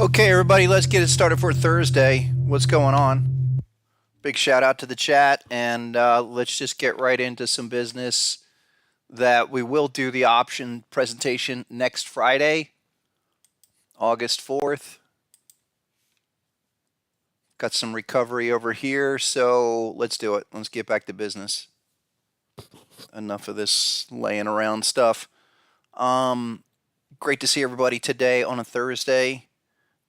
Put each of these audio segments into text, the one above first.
Okay, everybody, let's get it started for Thursday. What's going on? Big shout out to the chat, and let's just get right into some business. That we will do the option presentation next Friday, August 4th. Got some recovery over here, so let's do it. Let's get back to business. Enough of this laying around stuff. Great to see everybody today on a Thursday.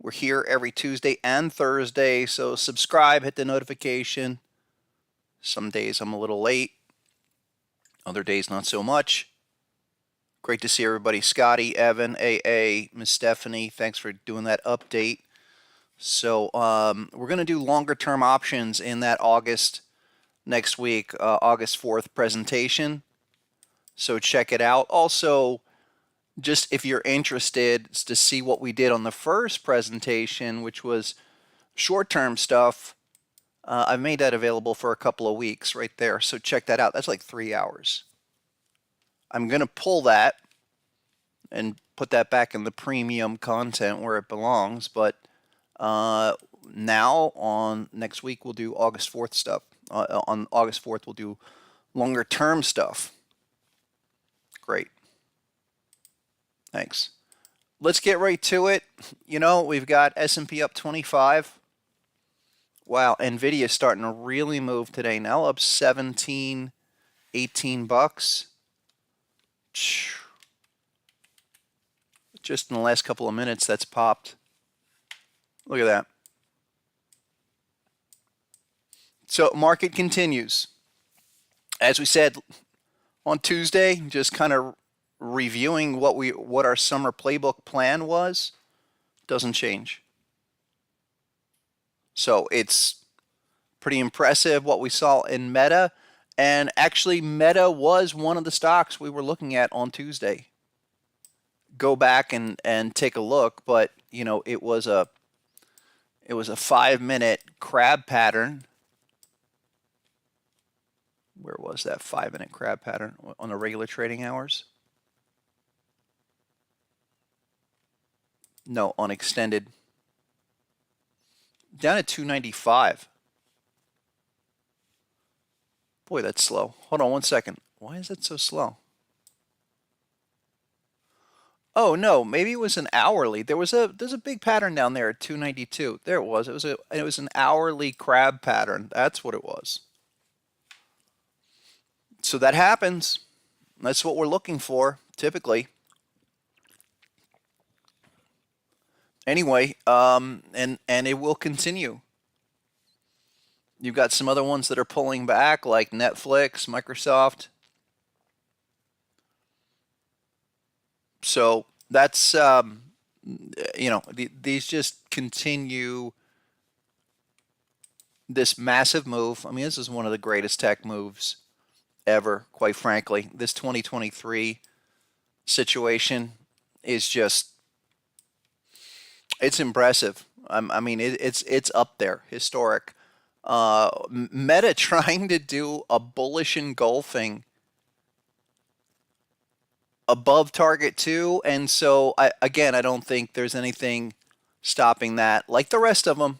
We're here every Tuesday and Thursday, so subscribe, hit the notification. Some days I'm a little late, other days not so much. Great to see everybody. Scotty, Evan, AA, Miss Stephanie, thanks for doing that update. So we're going to do longer term options in that next week, August 4th presentation. So check it out. Also, just if you're interested to see what we did on the first presentation, which was short-term stuff, I've made that available for a couple of weeks right there. So check that out. That's like 3 hours. I'm going to pull that and put that back in the premium content where it belongs. But now on next week, we'll do August 4th stuff. On August 4th, we'll do longer-term stuff. Great. Thanks. Let's get right to it. You know, we've got S&P up 25. Wow, Nvidia starting to really move today. Now up 17, 18 bucks. Just in the last couple of minutes, that's popped. Look at that. So market continues. As we said on Tuesday, just kind of reviewing what our summer playbook plan was. Doesn't change. So it's pretty impressive what we saw in Meta, and actually Meta was one of the stocks we were looking at on Tuesday. Go back and take a look, but you know, it was a 5-minute crab pattern. Where was that 5-minute crab pattern on the regular trading hours? No, on extended. Down at 295. Boy, that's slow. Hold on one second. Why is that so slow? Oh no, maybe it was an hourly. There's a big pattern down there at 292. There it was. It was an hourly crab pattern. That's what it was. So that happens. That's what we're looking for typically. Anyway, and it will continue. You've got some other ones that are pulling back, like Netflix, Microsoft. So that's you know, these just continue this massive move. I mean, this is one of the greatest tech moves ever, quite frankly. This 2023 situation is just, it's impressive. I mean, it's up there, historic. Meta trying to do a bullish engulfing above target 2, and so I don't think there's anything stopping that. Like the rest of them,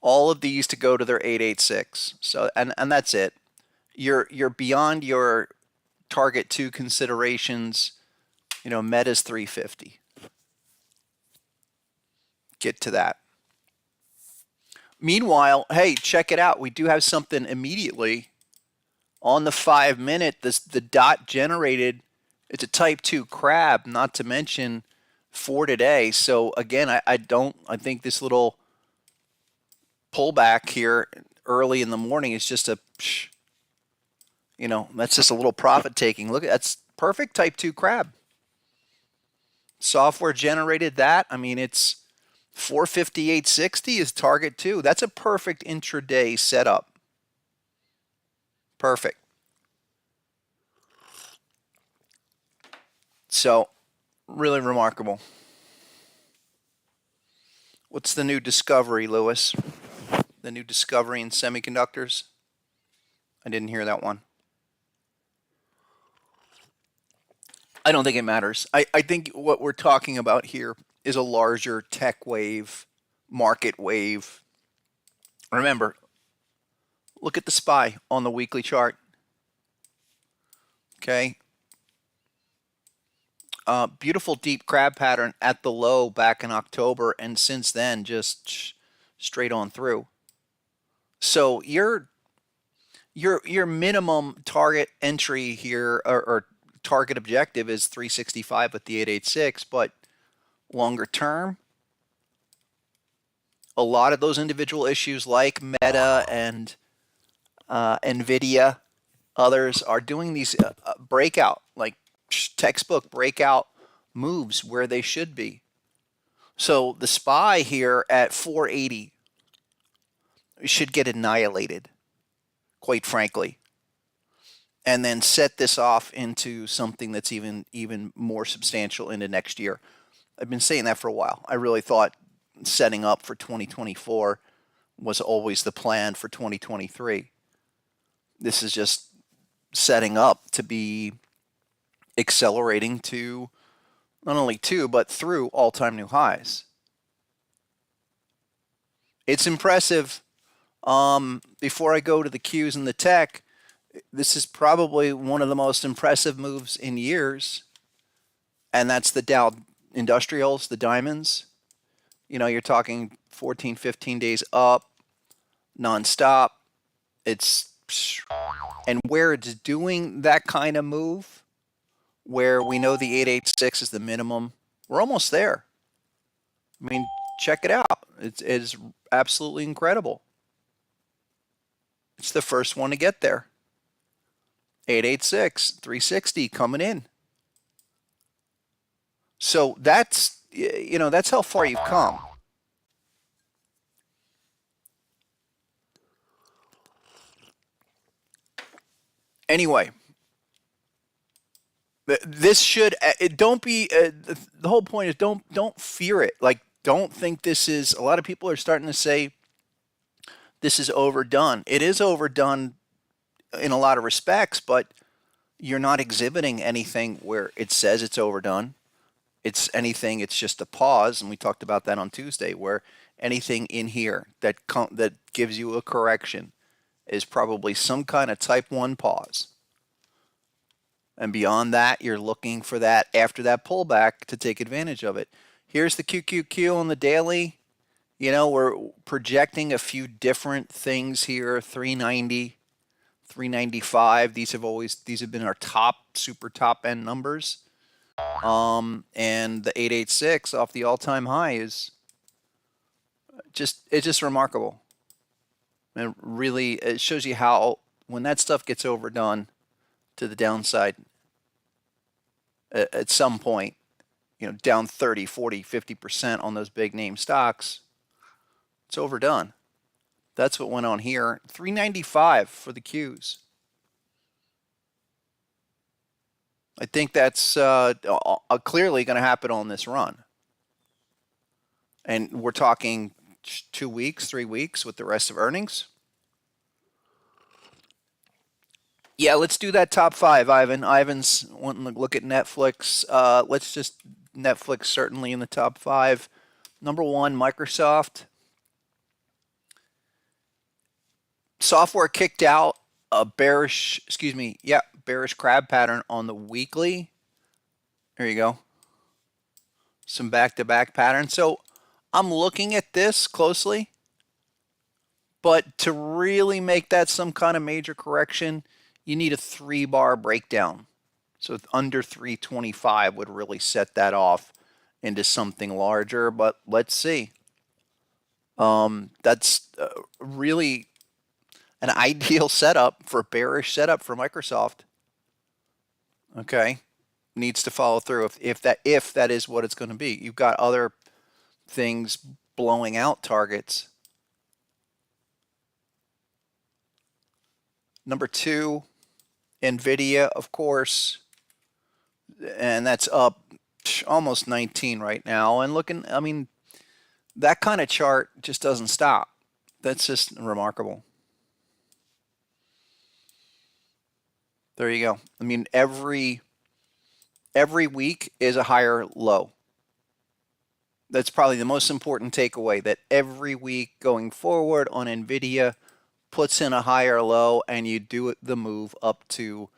all of these to go to their 886. So and that's it. You're beyond your target 2 considerations. You know, Meta's 350. Get to that. Meanwhile, hey, check it out. We do have something immediately on the 5-minute. The dot generated. It's a type 2 crab, not to mention for today. So again, I think this little pullback here early in the morning is just a, you know, that's just a little profit taking. Look, that's perfect type 2 crab. Software generated that. I mean, it's 458.60 is target 2. That's a perfect intraday setup. Perfect. So, really remarkable. What's the new discovery, Lewis? The new discovery in semiconductors? I didn't hear that one. I don't think it matters. I think what we're talking about here is a larger tech wave, market wave. Remember, look at the SPY on the weekly chart. Okay. Beautiful deep crab pattern at the low back in October, and since then just straight on through. So your minimum target entry here, or target objective, is 365 with the 886, but longer term, a lot of those individual issues like Meta and Nvidia, others are doing these breakout, like textbook breakout moves where they should be. So the SPY here at 480 should get annihilated, quite frankly, and then set this off into something that's even more substantial into next year. I've been saying that for a while. I really thought setting up for 2024 was always the plan for 2023. This is just setting up to be accelerating to not only to, but through all-time new highs. It's impressive. Before I go to the Qs and the tech, this is probably one of the most impressive moves in years, and that's the Dow Industrials, the diamonds. You know, you're talking 14, 15 days up, nonstop. And where it's doing that kind of move, where we know the 886 is the minimum, we're almost there. I mean, check it out. It is absolutely incredible. It's the first one to get there. 886, 360 coming in. So that's, you know, that's how far you've come. Anyway, this should, don't be, the whole point is don't fear it. Like, don't think this is, a lot of people are starting to say this is overdone. It is overdone in a lot of respects, but you're not exhibiting anything where it says it's overdone. It's anything, it's just a pause, and we talked about that on Tuesday, where anything in here that gives you a correction is probably some kind of type 1 pause. And beyond that, you're looking for that after that pullback to take advantage of it. Here's the QQQ on the daily. You know, we're projecting a few different things here. 390, 395. These have been our top, super top end numbers. And the 886 off the all-time high is just remarkable. And really, it shows you how when that stuff gets overdone to the downside at some point, you know, down 30, 40, 50% on those big name stocks, it's overdone. That's what went on here. 395 for the Qs. I think that's clearly going to happen on this run. And we're talking 2 weeks, 3 weeks with the rest of earnings. Yeah, let's do that top 5, Ivan. Ivan's wanting to look at Netflix. Let's just, Netflix certainly in the top 5. Number 1, Microsoft. Software kicked out a bearish crab pattern on the weekly. There you go. Some back-to-back patterns. So I'm looking at this closely, but to really make that some kind of major correction, you need a 3-bar breakdown. So under 325 would really set that off into something larger, but let's see. That's really an ideal setup for bearish setup for Microsoft. Okay, needs to follow through if that is what it's going to be. You've got other things blowing out targets. Number 2, Nvidia, of course, and that's up almost 19 right now. And looking, I mean, that kind of chart just doesn't stop. That's just remarkable. There you go. I mean, every week is a higher low. That's probably the most important takeaway, that every week going forward on Nvidia puts in a higher low and you do the move up to,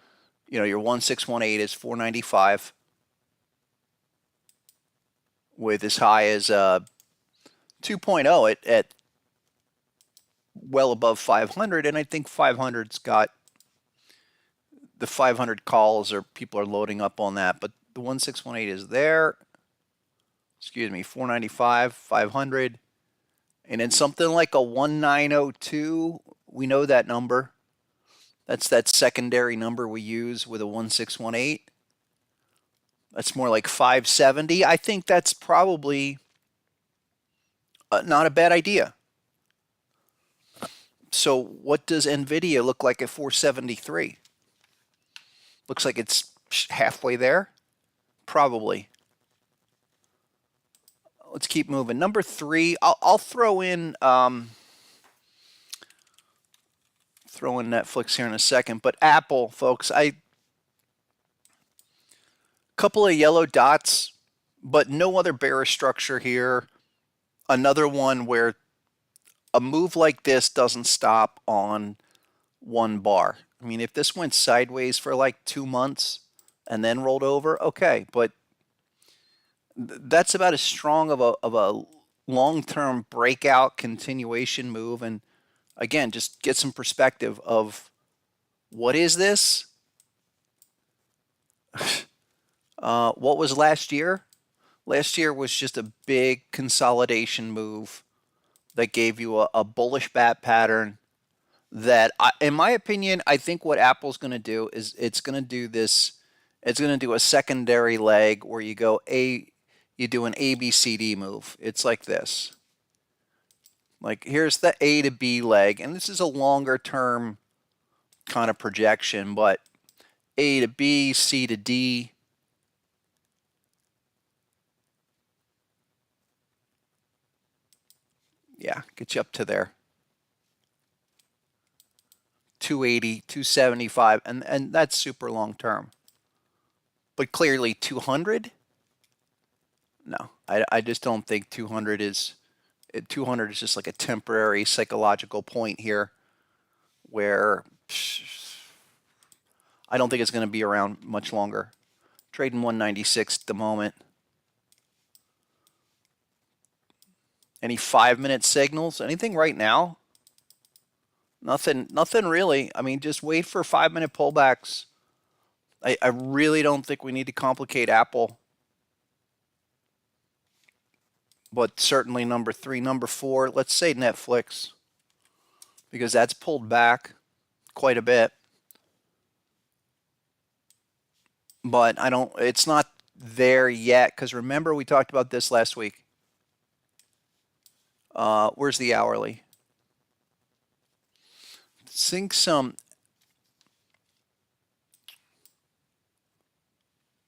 your 1618 is 495 with as high as 2.0 at well above 500. And I think 500's got the 500 calls, or people are loading up on that, but the 1618 is there. Excuse me, 495, 500. And then something like a 1902, we know that number. That's that secondary number we use with a 1618. That's more like 570. I think that's probably not a bad idea. So what does Nvidia look like at 473? Looks like it's halfway there. Probably. Let's keep moving. Number 3, I'll throw in Netflix here in a second, but Apple, folks, couple of yellow dots, but no other bearish structure here. Another one where a move like this doesn't stop on one bar. I mean, if this went sideways for like 2 months and then rolled over, okay, but that's about as strong of a long-term breakout continuation move. And again, just get some perspective of what is this? What was last year? Last year was just a big consolidation move that gave you a bullish bat pattern that, in my opinion, I think what Apple's going to do is it's going to do this. It's going to do a secondary leg where you do an ABCD move. It's like this. Like here's the A to B leg, and this is a longer term kind of projection, but A to B, C to D. Yeah, get you up to there. 280, 275, and that's super long term. But clearly 200? No, I just don't think 200 is 200 is just like a temporary psychological point here where I don't think it's going to be around much longer. Trading 196 at the moment. Any 5-minute signals? Anything right now? Nothing really. I mean, just wait for 5-minute pullbacks. I really don't think we need to complicate Apple. But certainly number 3. Number 4, let's say Netflix, because that's pulled back quite a bit. But it's not there yet, because remember we talked about this last week. Where's the hourly? Think some.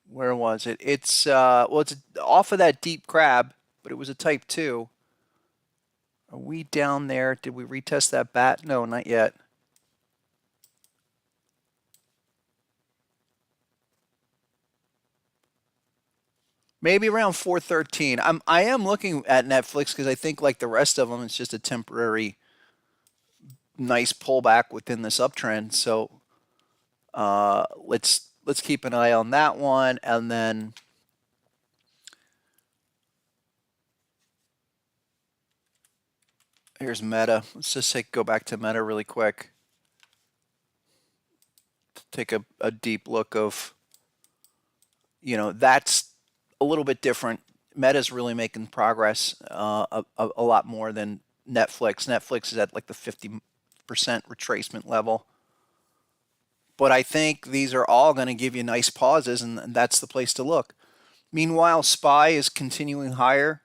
Where was it? It's it's off of that deep crab, but it was a type 2. Are we down there? Did we retest that bat? No, not yet. Maybe around 413. I am looking at Netflix because I think, like the rest of them, it's just a temporary nice pullback within this uptrend. So let's keep an eye on that one, and then here's Meta. Let's just go back to Meta really quick. Take a deep look of, that's a little bit different. Meta's really making progress a lot more than Netflix. Netflix is at like the 50% retracement level. But I think these are all going to give you nice pauses, and that's the place to look. Meanwhile, SPY is continuing higher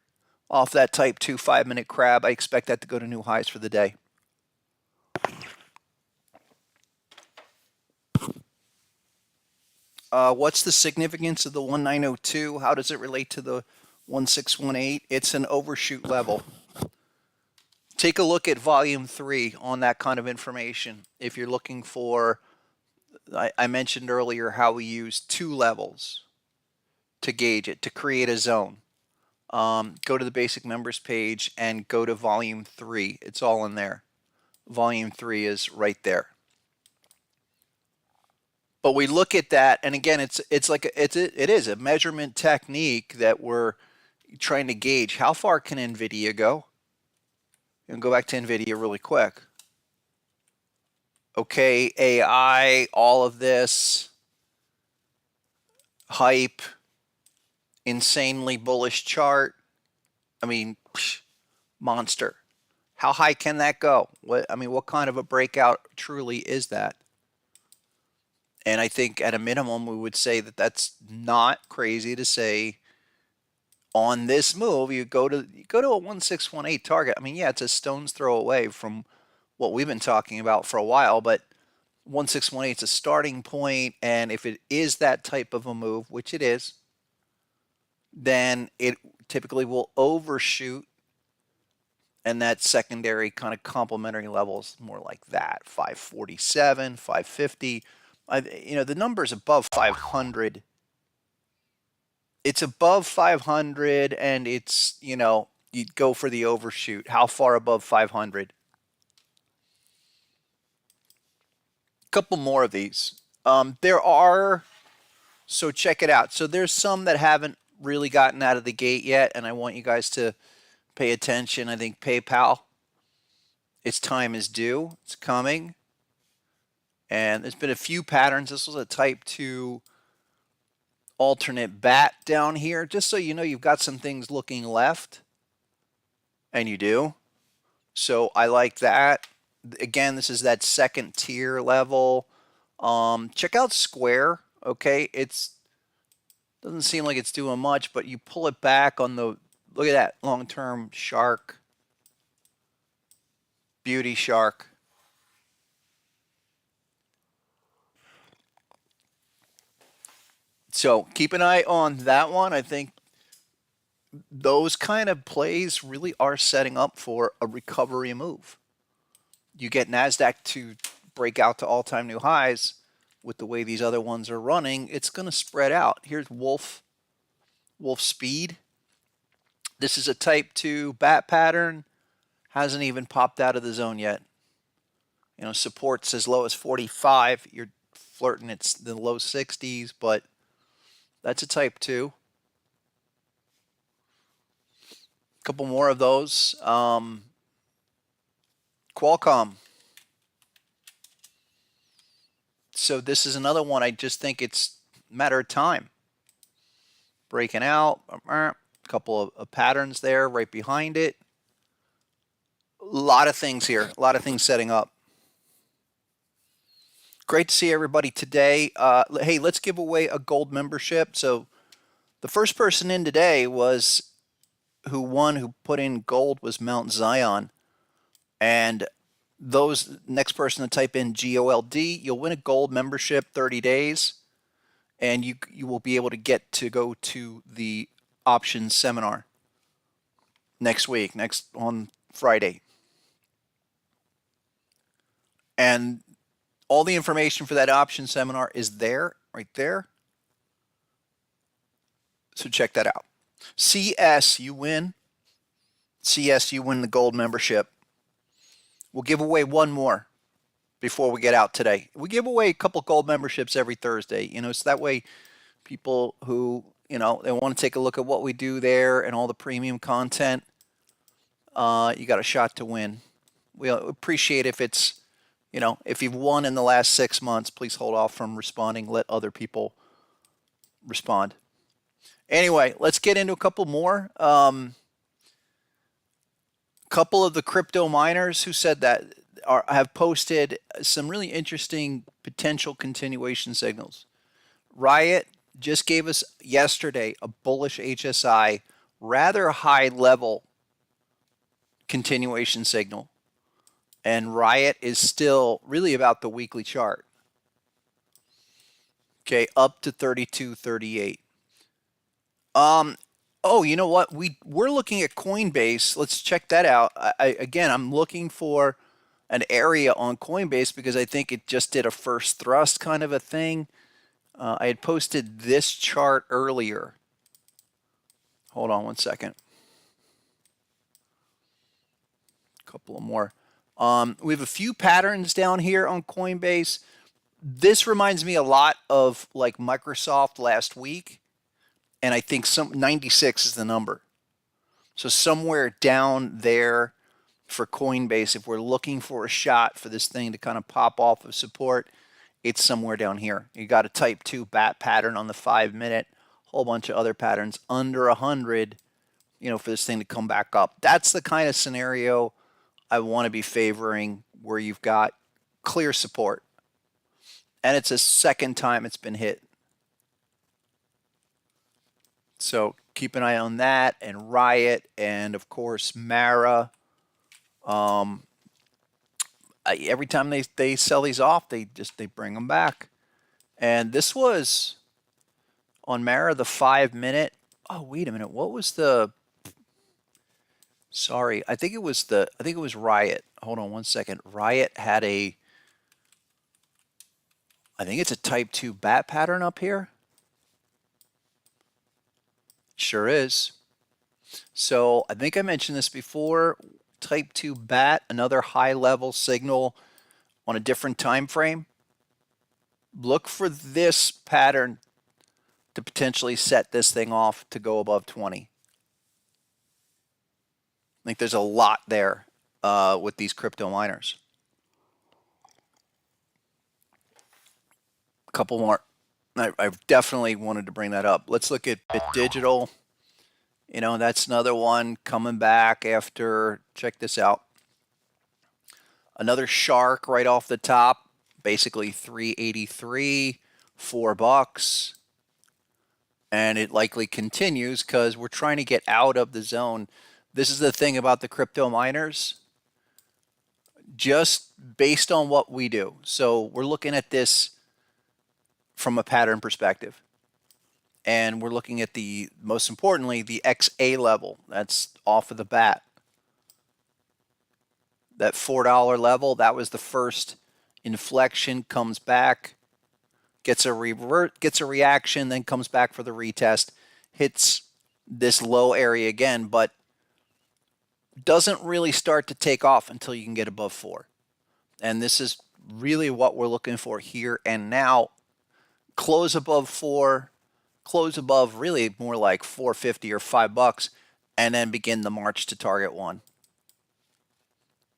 off that type 2 5-minute crab. I expect that to go to new highs for the day. What's the significance of the 1902? How does it relate to the 1618? It's an overshoot level. Take a look at volume 3 on that kind of information. If you're looking for, I mentioned earlier how we use 2 levels to gauge it, to create a zone. Go to the basic members page and go to volume 3. It's all in there. Volume 3 is right there. But we look at that, and again, it's like it is a measurement technique that we're trying to gauge how far can Nvidia go. And go back to Nvidia really quick. Okay, AI, all of this hype, insanely bullish chart. I mean, monster. How high can that go? What kind of a breakout truly is that? And I think at a minimum, we would say that that's not crazy to say on this move, you go to a 1618 target. I mean, yeah, it's a stone's throw away from what we've been talking about for a while, but 1618 is a starting point, and if it is that type of a move, which it is, then it typically will overshoot, and that secondary kind of complementary levels more like that 547, 550. The number's above 500. It's above 500, and it's, you'd go for the overshoot. How far above 500? Couple more of these. There are, so check it out. So there's some that haven't really gotten out of the gate yet, and I want you guys to pay attention. I think PayPal, its time is due. It's coming. And there's been a few patterns. This was a type 2 alternate bat down here. Just so you know, you've got some things looking left. And you do. So I like that. Again, this is that second tier level. Check out Square. Okay, doesn't seem like it's doing much, but you pull it back on the, look at that long-term shark, beauty shark. So keep an eye on that one. I think those kind of plays really are setting up for a recovery move. You get NASDAQ to break out to all-time new highs with the way these other ones are running, it's going to spread out. Here's Wolf Speed. This is a type 2 bat pattern. Hasn't even popped out of the zone yet. Support's as low as 45. You're flirting at the low 60s, but that's a type 2. Couple more of those. Qualcomm. So this is another one. I just think it's a matter of time. Breaking out. A couple of patterns there right behind it. A lot of things here. A lot of things setting up. Great to see everybody today. Hey, let's give away a gold membership. So the first person in today who put in gold was Mount Zion. And those next person to type in GOLD, you'll win a gold membership 30 days. And you will be able to get to go to the options seminar next week, on Friday. And all the information for that option seminar is there, right there. So check that out. CS, you win. CS, you win the gold membership. We'll give away one more before we get out today. We give away a couple gold memberships every Thursday, so that way people who, they want to take a look at what we do there and all the premium content, you got a shot to win. We appreciate if it's, if you've won in the last 6 months, please hold off from responding. Let other people respond. Anyway, let's get into a couple more. Couple of the crypto miners who said that have posted some really interesting potential continuation signals. Riot just gave us yesterday a bullish HSI, rather high level continuation signal. And Riot is still really about the weekly chart. Okay, up to 32.38. Oh, you know what? We're looking at Coinbase. Let's check that out. Again, I'm looking for an area on Coinbase because I think it just did a first thrust kind of a thing. I had posted this chart earlier. Hold on one second. A couple of more. We have a few patterns down here on Coinbase. This reminds me a lot of like Microsoft last week, and I think 96 is the number. So somewhere down there for Coinbase, if we're looking for a shot for this thing to kind of pop off of support, it's somewhere down here. You got a type 2 bat pattern on the 5-minute, whole bunch of other patterns under 100, for this thing to come back up. That's the kind of scenario I want to be favoring, where you've got clear support. And it's a second time it's been hit. So keep an eye on that, and Riot, and of course Mara. Every time they sell these off, they bring them back. And this was on Mara, the 5-minute. Oh, wait a minute. What was the? Sorry, I think it was Riot. Hold on one second. Riot had I think it's a type 2 bat pattern up here. Sure is. So I think I mentioned this before. Type 2 bat, another high level signal on a different time frame. Look for this pattern to potentially set this thing off to go above 20. I think there's a lot there with these crypto miners. A couple more. I've definitely wanted to bring that up. Let's look at Bit Digital. That's another one coming back after, check this out. Another shark right off the top, basically 383, $4. And it likely continues because we're trying to get out of the zone. This is the thing about the crypto miners, just based on what we do. So we're looking at this from a pattern perspective. And we're looking at most importantly, the XA level. That's off of the bat. That $4 level, that was the first inflection, comes back, gets a reaction, then comes back for the retest, hits this low area again, but doesn't really start to take off until you can get above 4. And this is really what we're looking for here and now. Close above 4. Close above really more like 450 or $5, and then begin the march to target 1.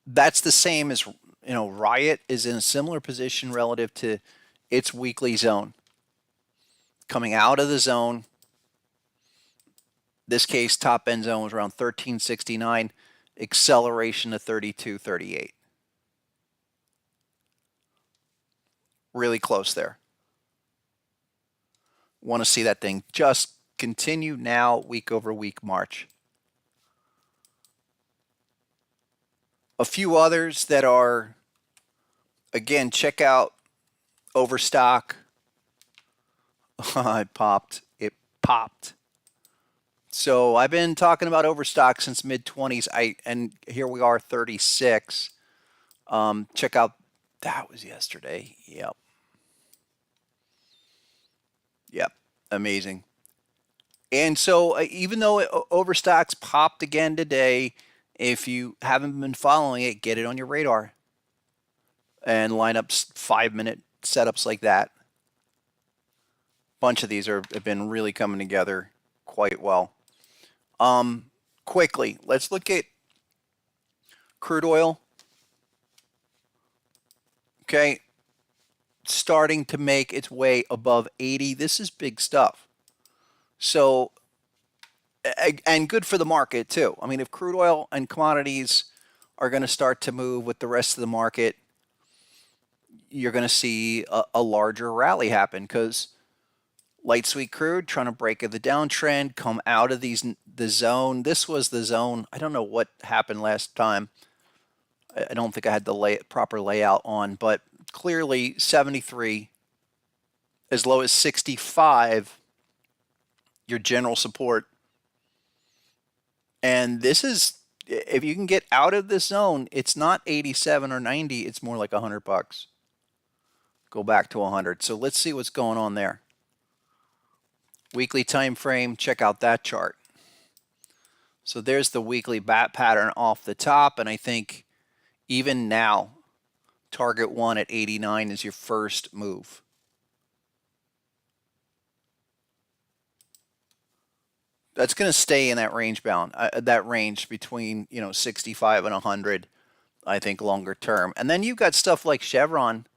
That's the same as, Riot is in a similar position relative to its weekly zone. Coming out of the zone, this case top end zone was around 1369, acceleration to 3238. Really close there. Want to see that thing just continue now, week over week march. A few others that are, again, check out Overstock. It popped. So I've been talking about Overstock since mid-20s, and here we are, 36. Check out, that was yesterday. Yep, amazing. And so even though Overstock's popped again today, if you haven't been following it, get it on your radar and line up 5-minute setups like that. Bunch of these have been really coming together quite well. Quickly, let's look at crude oil. Okay. Starting to make its way above 80. This is big stuff. So, and good for the market too. I mean, if crude oil and commodities are going to start to move with the rest of the market, you're going to see a larger rally happen, because light sweet crude trying to break the downtrend, come out of the zone. This was the zone. I don't know what happened last time. I don't think I had the proper layout on, but clearly 73, as low as 65, your general support. And this is, if you can get out of this zone, it's not 87 or 90, it's more like $100. Go back to 100. So let's see what's going on there. Weekly time frame, check out that chart. So there's the weekly bat pattern off the top, and I think even now, target 1 at 89 is your first move. That's going to stay in that range bound, that range between 65 and 100. I think longer term, and then you've got stuff like Chevron,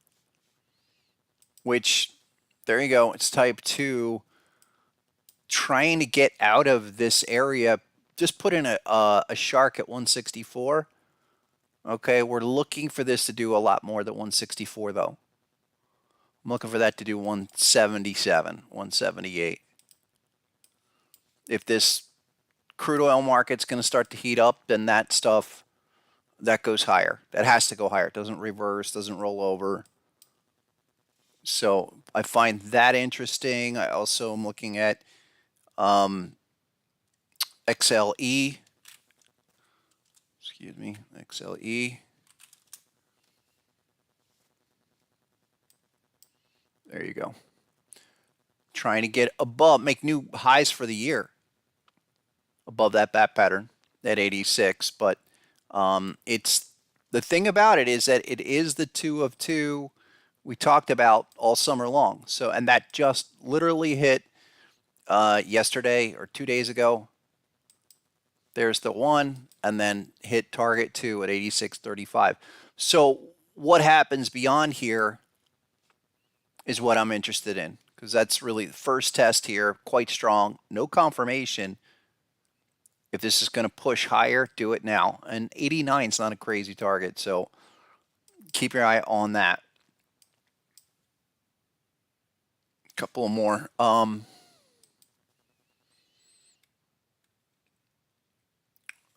which there you go. It's type 2, trying to get out of this area. Just put in a shark at 164. Okay, we're looking for this to do a lot more than 164 though. I'm looking for that to do 177, 178. If this crude oil market's going to start to heat up, then that stuff, that goes higher. That has to go higher. It doesn't reverse, doesn't roll over. So I find that interesting. I also am looking at XLE. Excuse me, XLE. There you go. Trying to get above, make new highs for the year above that bat pattern at 86. But it's the thing about it is that it is the 2 of 2 we talked about all summer long. So, and that just literally hit yesterday or 2 days ago. There's the 1, and then hit target 2 at 86.35. So what happens beyond here is what I'm interested in, because that's really the first test here, quite strong, no confirmation. If this is going to push higher, do it now. And 89 is not a crazy target, so keep your eye on that. Couple more.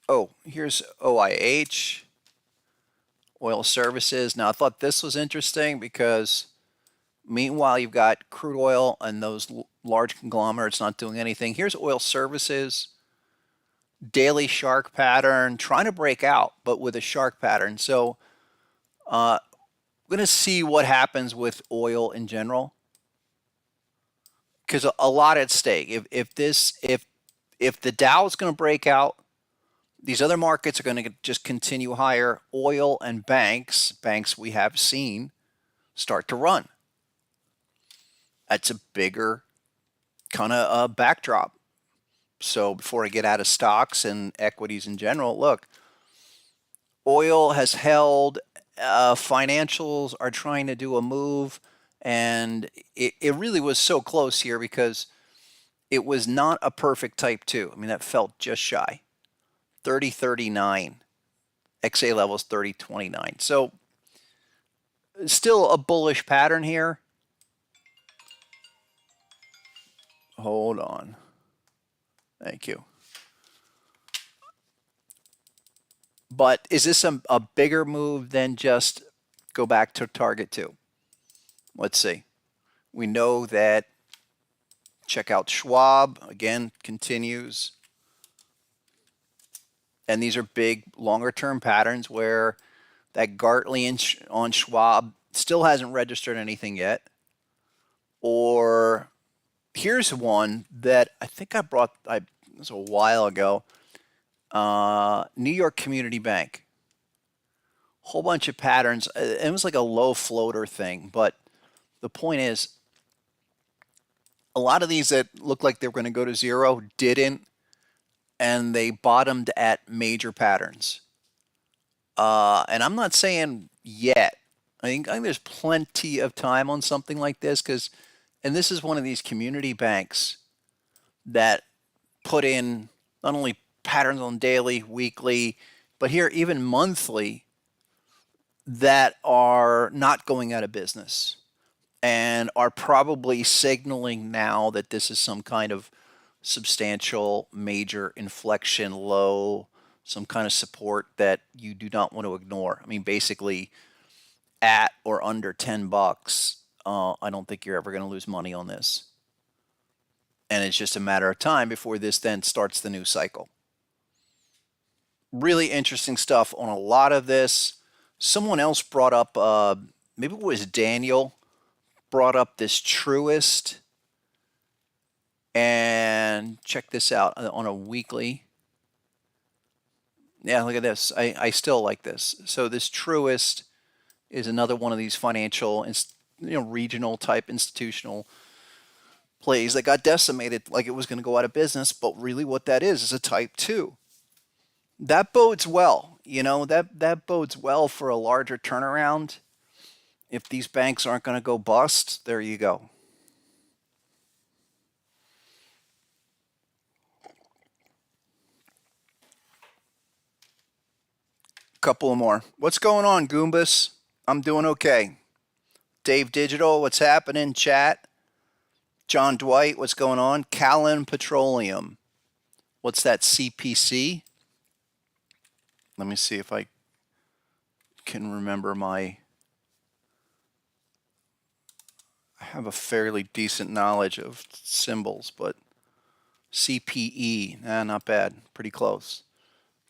Oh, here's OIH, oil services. Now, I thought this was interesting because meanwhile, you've got crude oil and those large conglomerates not doing anything. Here's oil services, daily shark pattern, trying to break out, but with a shark pattern. So we're going to see what happens with oil in general, because a lot at stake. If the Dow is going to break out, these other markets are going to just continue higher. Oil and banks we have seen start to run. That's a bigger kind of backdrop. So before I get out of stocks and equities in general, look, oil has held, financials are trying to do a move, and it really was so close here because it was not a perfect type 2. I mean, that felt just shy. 30.39. XA level is 30.29. So still a bullish pattern here. Hold on. Thank you. But is this a bigger move than just go back to target 2? Let's see. We know that, check out Schwab, again, continues. And these are big, longer-term patterns where that Gartley on Schwab still hasn't registered anything yet. Or here's one that I think it was a while ago. New York Community Bank. Whole bunch of patterns. It was like a low floater thing, but the point is, a lot of these that looked like they were going to go to zero didn't, and they bottomed at major patterns. And I'm not saying yet. I think there's plenty of time on something like this, and this is one of these community banks that put in not only patterns on daily, weekly, but here even monthly, that are not going out of business and are probably signaling now that this is some kind of substantial major inflection low, some kind of support that you do not want to ignore. I mean, basically at or under 10 bucks, I don't think you're ever going to lose money on this. And it's just a matter of time before this then starts the new cycle. Really interesting stuff on a lot of this. Someone else brought up, maybe it was Daniel, brought up this Truist. And check this out on a weekly. Yeah, look at this. I still like this. So this Truist is another one of these financial, regional type institutional plays that got decimated like it was going to go out of business. But really, what that is a type two. That bodes well. That bodes well for a larger turnaround. If these banks aren't going to go bust, there you go. Couple more. What's going on, Goombas? I'm doing okay. Dave Digital, what's happening? Chat. John Dwight, what's going on? Callan Petroleum. What's that, CPC? Let me see if I can remember I have a fairly decent knowledge of symbols, but CPE, not bad. Pretty close.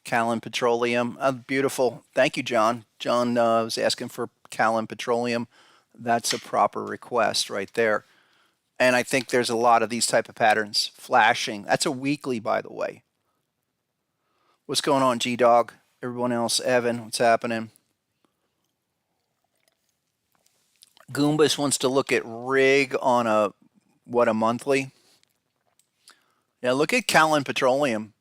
Callan Petroleum, beautiful. Thank you, John. John was asking for Callan Petroleum. That's a proper request right there. And I think there's a lot of these type of patterns flashing. That's a weekly, by the way. What's going on, G-Dog? Everyone else, Evan, what's happening? Goombas wants to look at rig on a monthly? Yeah, look at Callan Petroleum.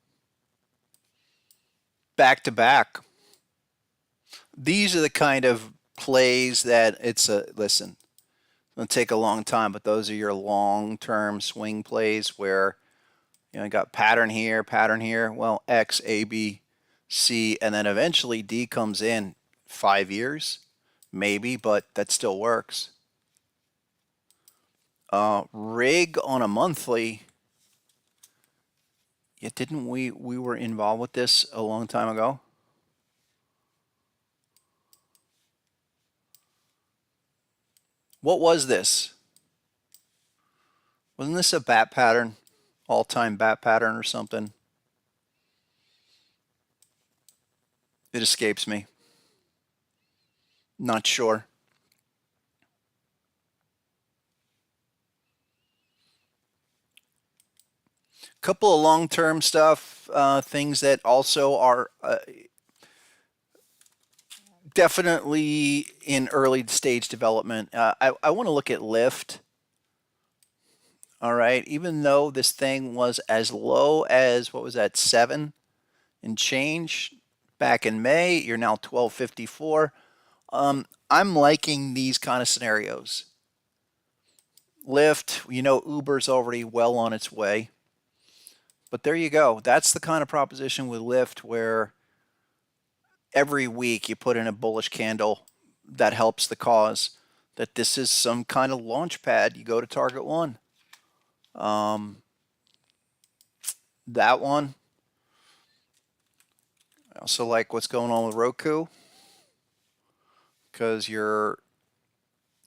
Back to back. These are the kind of plays that listen, it's going to take a long time, but those are your long-term swing plays where you got pattern here. Well, X, A, B, C, and then eventually D comes in 5 years, maybe, but that still works. Rig on a monthly. Yeah, didn't we were involved with this a long time ago? What was this? Wasn't this a bat pattern? All-time bat pattern or something? It escapes me. Not sure. Couple of long-term stuff, things that also are definitely in early stage development. I want to look at Lyft. All right, even though this thing was as low as, what was that, 7 and change back in May, you're now 1254. I'm liking these kind of scenarios. Lyft, Uber's already well on its way. But there you go. That's the kind of proposition with Lyft where every week you put in a bullish candle that helps the cause, that this is some kind of launch pad. You go to target one. That one. I also like what's going on with Roku because you're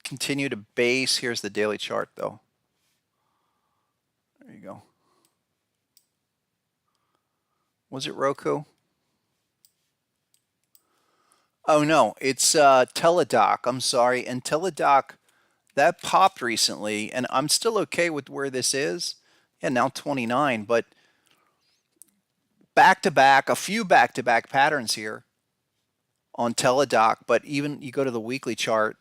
continue to base. Here's the daily chart though. There you go. Was it Roku? Oh no, it's Teladoc. I'm sorry. And Teladoc, that popped recently, and I'm still okay with where this is. Yeah, now 29, but back to back, a few back to back patterns here on Teladoc. But even you go to the weekly chart,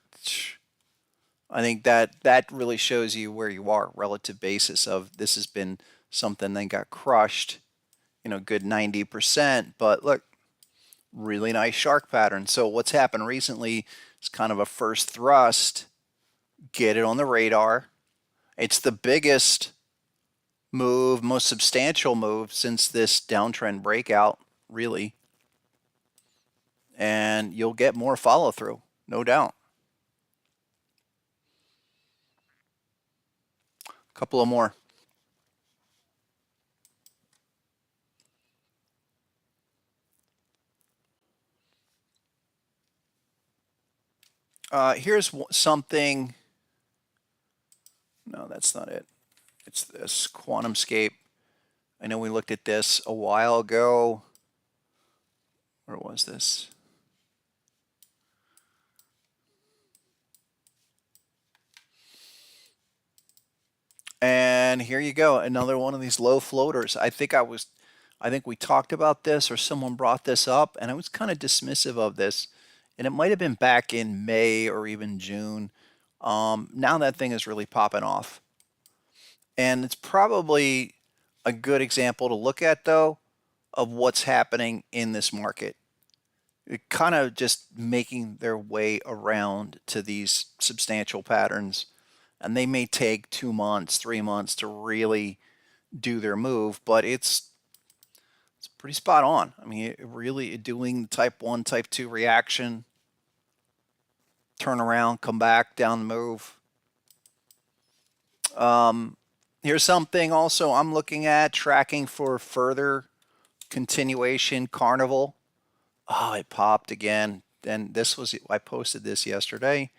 I think that really shows you where you are relative basis of this has been something that got crushed, good 90%. But look, really nice shark pattern. So what's happened recently is kind of a first thrust. Get it on the radar. It's the biggest move, most substantial move since this downtrend breakout, really. And you'll get more follow through, no doubt. A couple of more. Here's something. No, that's not it. It's this QuantumScape. I know we looked at this a while ago. Where was this? And here you go, another one of these low floaters. I think I was I think we talked about this or someone brought this up, and I was kind of dismissive of this. And it might have been back in May or even June. Now that thing is really popping off. And it's probably a good example to look at, though, of what's happening in this market. It kind of just making their way around to these substantial patterns. And they may take 2 months, 3 months to really do their move, but it's pretty spot on. I mean, it really doing the type 1, type 2 reaction, turn around, come back, down the move. Here's something also I'm looking at, tracking for further continuation, Carnival. Oh, it popped again. And this was, I posted this yesterday.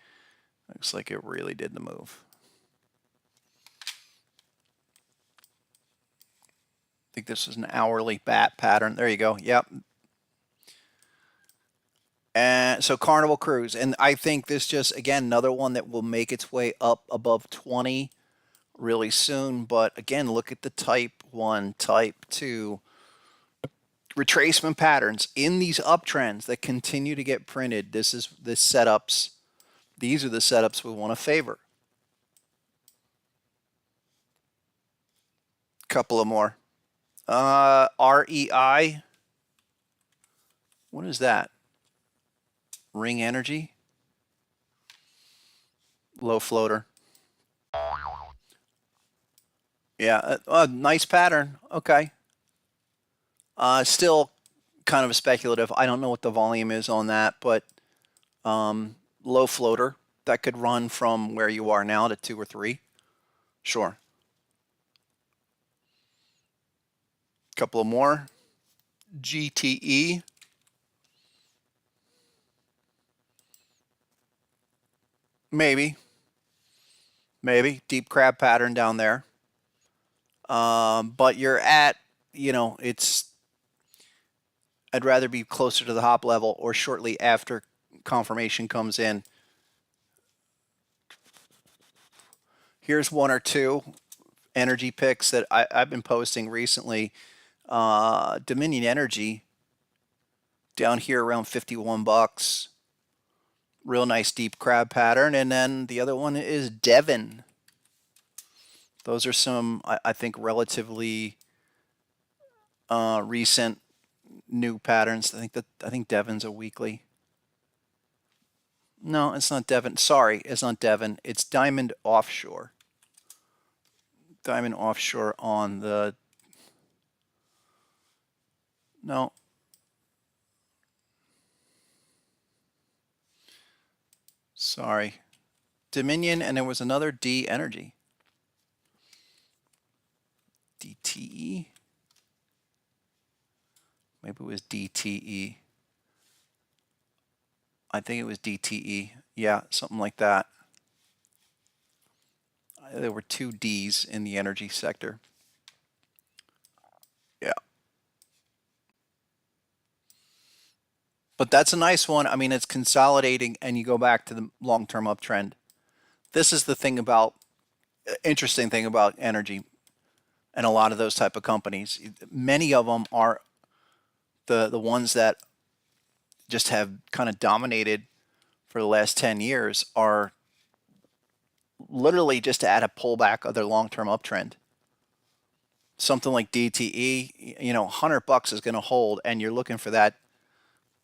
Looks like it really did the move. I think this was an hourly bat pattern. There you go. Yep. And so Carnival Cruise. And I think this just, again, another one that will make its way up above 20 really soon. But again, look at the type 1, type 2 retracement patterns in these uptrends that continue to get printed. This is the setups. These are the setups we want to favor. Couple of more. REI. What is that? Ring Energy. Low floater. Yeah, nice pattern. Okay. Still kind of speculative. I don't know what the volume is on that, but low floater that could run from where you are now to 2 or 3. Sure. Couple of more. GTE. Maybe. Deep crab pattern down there. But you're at, I'd rather be closer to the hop level or shortly after confirmation comes in. Here's 1 or 2 energy picks that I've been posting recently. Dominion Energy down here around 51 bucks. Real nice deep crab pattern. And then the other one is Devon. Those are some, I think, relatively recent new patterns. I think Devon's a weekly. No, it's not Devon. Sorry, it's not Devon. It's Diamond Offshore. Diamond Offshore on the... No. Sorry. Dominion, and there was another D Energy. DTE. Maybe it was DTE. I think it was DTE. Yeah, something like that. There were 2 Ds in the energy sector. Yeah. But that's a nice one. I mean, it's consolidating and you go back to the long-term uptrend. This is the thing about, interesting thing about energy and a lot of those type of companies. Many of them are the ones that just have kind of dominated for the last 10 years are literally just at a pullback of their long-term uptrend. Something like DTE, $100 is going to hold, and you're looking for that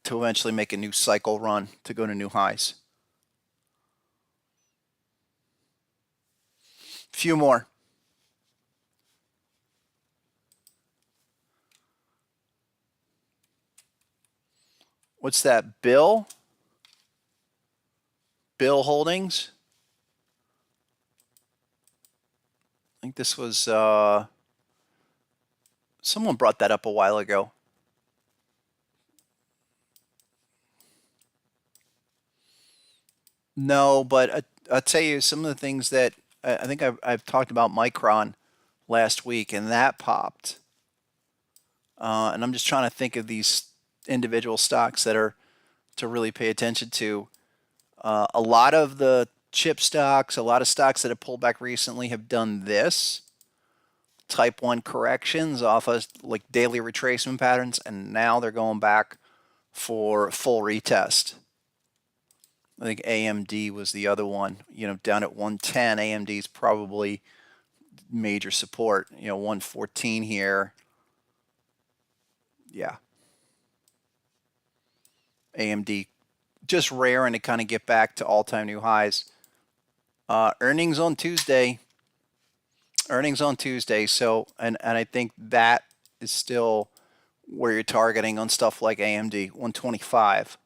to eventually make a new cycle run to go to new highs. Few more. What's that? Bill Holdings. I think this was, someone brought that up a while ago. No, but I'll tell you some of the things that I think I've talked about Micron last week, and that popped. And I'm just trying to think of these individual stocks that are to really pay attention to. A lot of the chip stocks, a lot of stocks that have pulled back recently have done this. type 1 corrections off of like daily retracement patterns, and now they're going back for full retest. I think AMD was the other one, down at 110. AMD is probably major support, 114 here. Yeah. AMD just raring to kind of get back to all-time new highs. Earnings on Tuesday. So, and I think that is still where you're targeting on stuff like AMD, 125.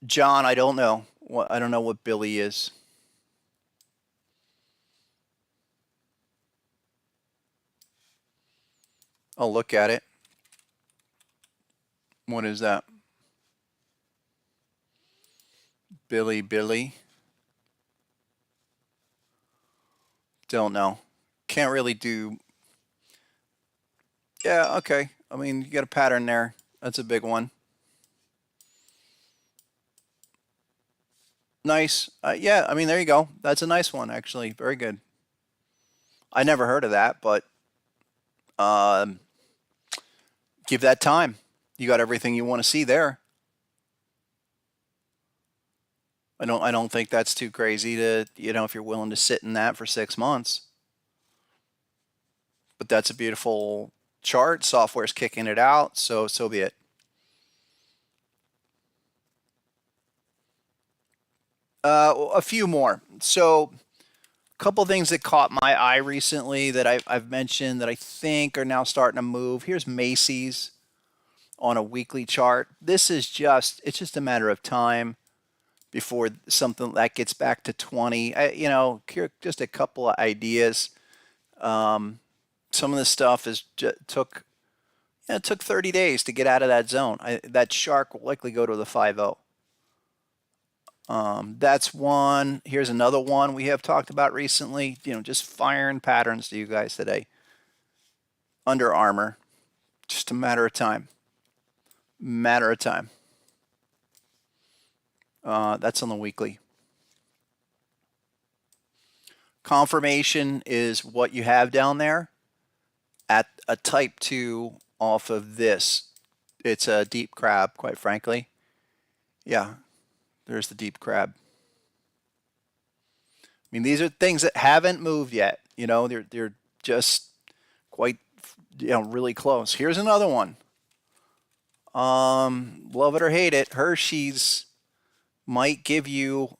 John, I don't know. I don't know what Billy is. I'll look at it. What is that? Billy. Don't know. Can't really do. Yeah, okay. I mean, you got a pattern there. That's a big one. Nice. Yeah, I mean, there you go. That's a nice one, actually. Very good. I never heard of that, but give that time. You got everything you want to see there. I don't think that's too crazy to, if you're willing to sit in that for 6 months. But that's a beautiful chart. Software's kicking it out, so be it. A few more. So a couple things that caught my eye recently that I've mentioned that I think are now starting to move. Here's Macy's on a weekly chart. It's just a matter of time before something that gets back to 20. Just a couple of ideas. Some of this stuff took 30 days to get out of that zone. That shark will likely go to the 5-0. That's one. Here's another one we have talked about recently. Just firing patterns to you guys today. Under Armour, just a matter of time. That's on the weekly. Confirmation is what you have down there at a type 2 off of this. It's a deep crab, quite frankly. Yeah, there's the deep crab. I mean, these are things that haven't moved yet. They're just quite, really close. Here's another one. Love it or hate it, Hershey's might give you,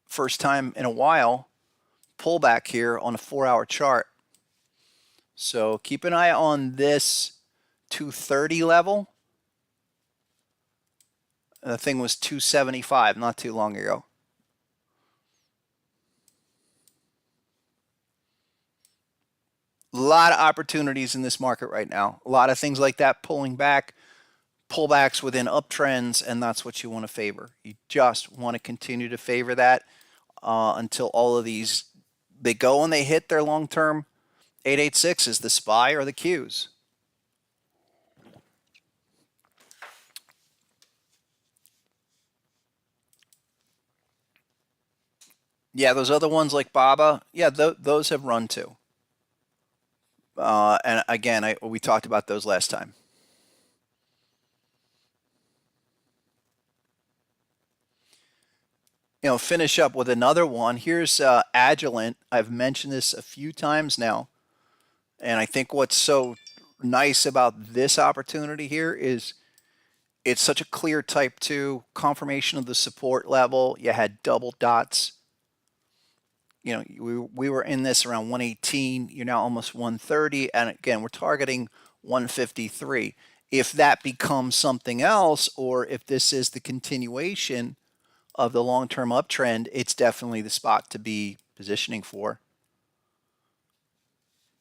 first time in a while, pullback here on a 4-hour chart. So keep an eye on this 230 level. The thing was 275 not too long ago. A lot of opportunities in this market right now. A lot of things like that pulling back, pullbacks within uptrends, and that's what you want to favor. You just want to continue to favor that until all of these, they go and they hit their long-term 886s, the SPY or the Qs. Yeah, those other ones like Baba, yeah, those have run too. And again, we talked about those last time. Finish up with another one. Here's Agilent. I've mentioned this a few times now. And I think what's so nice about this opportunity here is it's such a clear type 2 confirmation of the support level. You had double dots. We were in this around 118. You're now almost 130. And again, we're targeting 153. If that becomes something else, or if this is the continuation of the long-term uptrend, it's definitely the spot to be positioning for.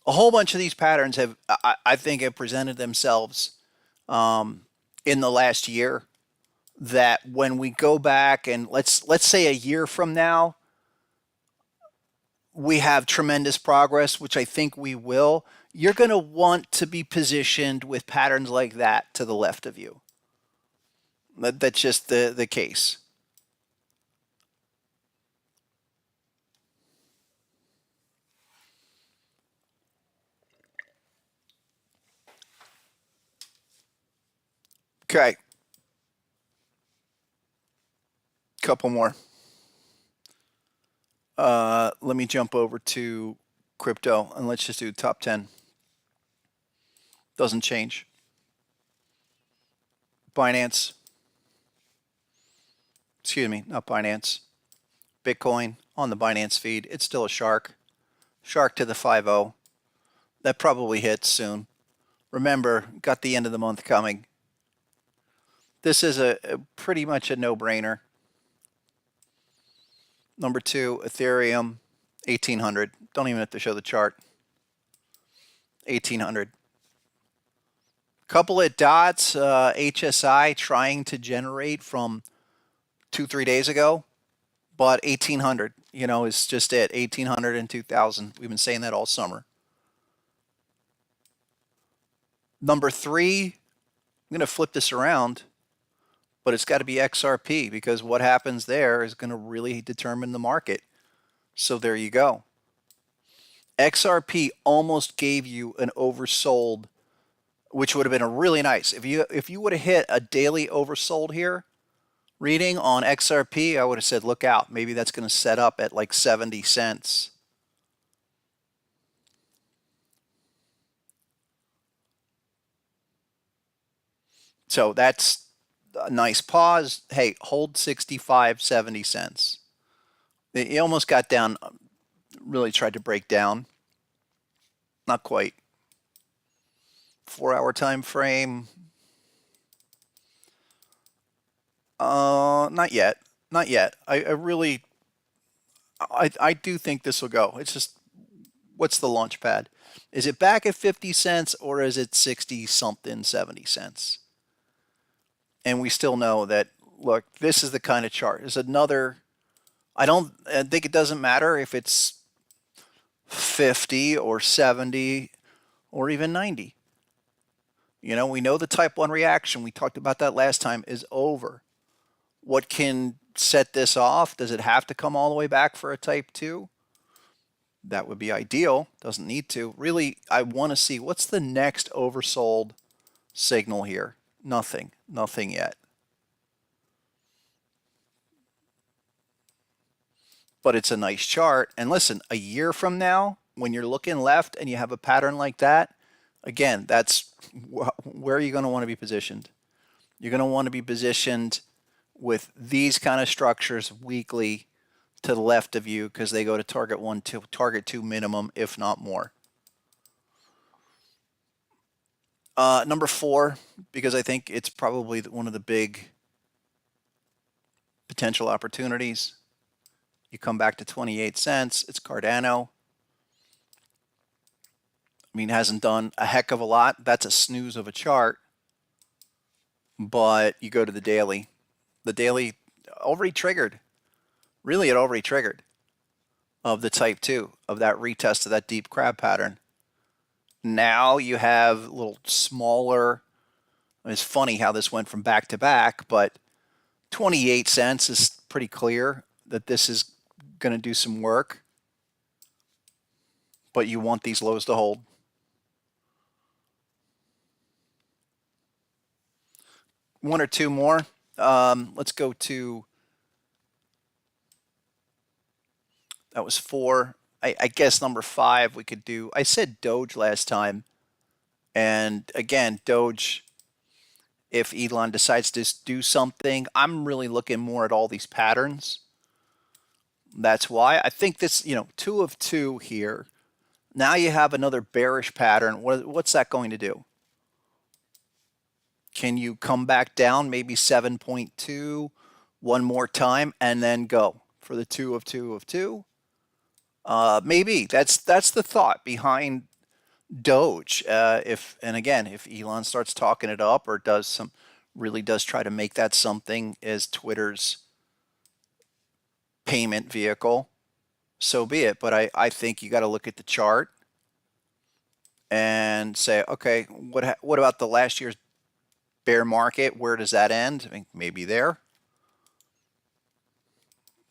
A whole bunch of these patterns I think, have presented themselves in the last year, that when we go back and let's say a year from now, we have tremendous progress, which I think we will. You're going to want to be positioned with patterns like that to the left of you. That's just the case. Okay, couple more. Let me jump over to crypto and let's just do top 10. Doesn't change. Binance. Excuse me, not Binance. Bitcoin on the Binance feed. It's still a shark. Shark to the 5-0. That probably hits soon. Remember, got the end of the month coming. This is a pretty much a no-brainer. Number 2, Ethereum, 1800. Don't even have to show the chart. 1800. Couple of dots, HSI trying to generate from 2-3 days ago, but 1800, is just it. 1800 and 2000. We've been saying that all summer. Number 3, I'm going to flip this around, but it's got to be XRP because what happens there is going to really determine the market. So there you go. XRP almost gave you an oversold, which would have been a really nice. If you would have hit a daily oversold here reading on XRP, I would have said, look out. Maybe that's going to set up at like 70 cents. So that's a nice pause. Hey, hold 65, 70 cents. It almost got down, really tried to break down. Not quite. 4-hour time frame. Not yet. Not yet. I do think this will go. It's just, what's the launch pad? Is it back at 50 cents or is it 60 something, 70 cents? And we still know that, look, this is the kind of chart. There's another, I think it doesn't matter if it's 50 or 70 or even 90. We know the type 1 reaction, we talked about that last time, is over. What can set this off? Does it have to come all the way back for a type 2? That would be ideal. Doesn't need to. Really, I want to see what's the next oversold signal here. Nothing yet. But it's a nice chart. And listen, a year from now, when you're looking left and you have a pattern like that, again, that's where you're going to want to be positioned. You're going to want to be positioned with these kind of structures weekly to the left of you because they go to target 1 to target 2 minimum, if not more. Number 4, because I think it's probably one of the big potential opportunities. You come back to 28 cents. It's Cardano. I mean, it hasn't done a heck of a lot. That's a snooze of a chart. But you go to the daily. The daily already triggered. Really, it already triggered of the type 2, of that retest of that deep crab pattern. Now you have a little smaller. It's funny how this went from back to back, but 28 cents is pretty clear that this is going to do some work. But you want these lows to hold. One or two more. Let's go to, that was 4. I guess number 5 we could do. I said Doge last time. And again, Doge, if Elon decides to do something, I'm really looking more at all these patterns. That's why I think this, 2 of 2 here. Now you have another bearish pattern. What's that going to do? Can you come back down maybe 7.2 one more time and then go for the 2 of 2 of 2? Maybe that's the thought behind Doge. If Elon starts talking it up or really does try to make that something as Twitter's payment vehicle, so be it. But I think you got to look at the chart and say, okay, what about the last year's bear market? Where does that end? I mean, maybe there.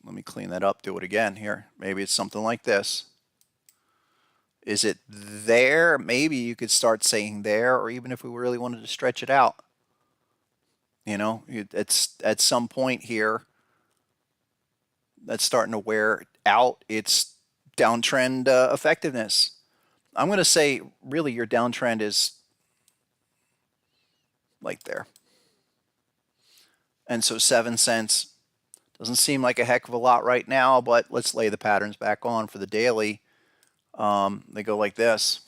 Let me clean that up, do it again here. Maybe it's something like this. Is it there? Maybe you could start saying there, or even if we really wanted to stretch it out. You know, it's at some point here that's starting to wear out its downtrend effectiveness. I'm going to say really your downtrend is like there. And so 7 cents doesn't seem like a heck of a lot right now, but let's lay the patterns back on for the daily. They go like this.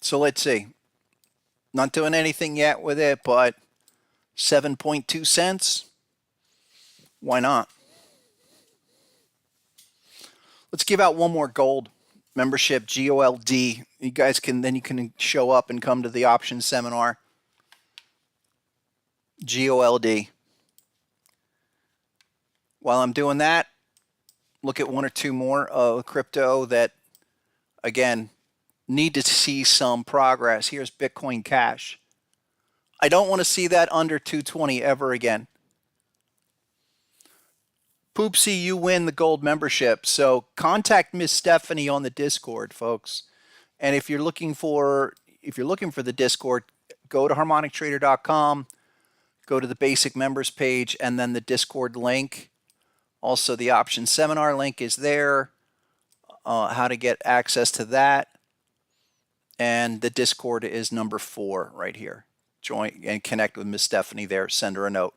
So let's see. Not doing anything yet with it, but 7.2 cents. Why not? Let's give out one more gold membership, GOLD. You guys can show up and come to the options seminar. GOLD. While I'm doing that, look at one or two more of crypto that, again, need to see some progress. Here's Bitcoin Cash. I don't want to see that under 220 ever again. Poopsie, you win the gold membership. So contact Miss Stephanie on the Discord, folks. And if you're looking for the Discord, go to harmonictrader.com, go to the basic members page, and then the Discord link. Also, the option seminar link is there. How to get access to that. And the Discord is number 4 right here. Join and connect with Miss Stephanie there. Send her a note.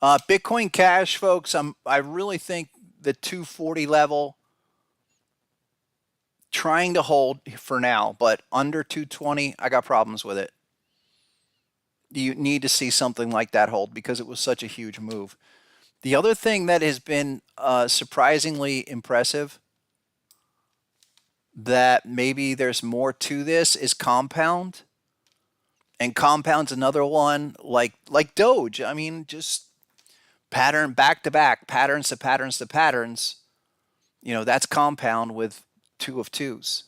Bitcoin Cash, folks, I really think the 240 level, trying to hold for now, but under 220, I got problems with it. You need to see something like that hold because it was such a huge move. The other thing that has been surprisingly impressive, that maybe there's more to this, is Compound. And Compound's another one like Doge. I mean, just pattern back to back, patterns to patterns to patterns. You know, that's Compound with 2 of 2s.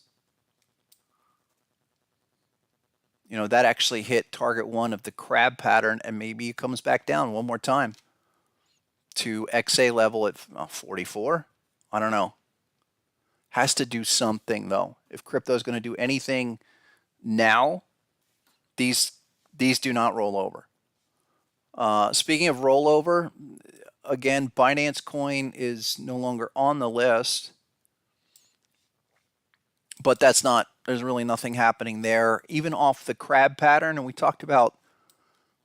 You know, that actually hit target 1 of the crab pattern, and maybe it comes back down one more time to XA level at 44. I don't know. Has to do something, though. If crypto is going to do anything now, these do not roll over. Speaking of rollover, again, Binance Coin is no longer on the list, but there's really nothing happening there. Even off the crab pattern, and we talked about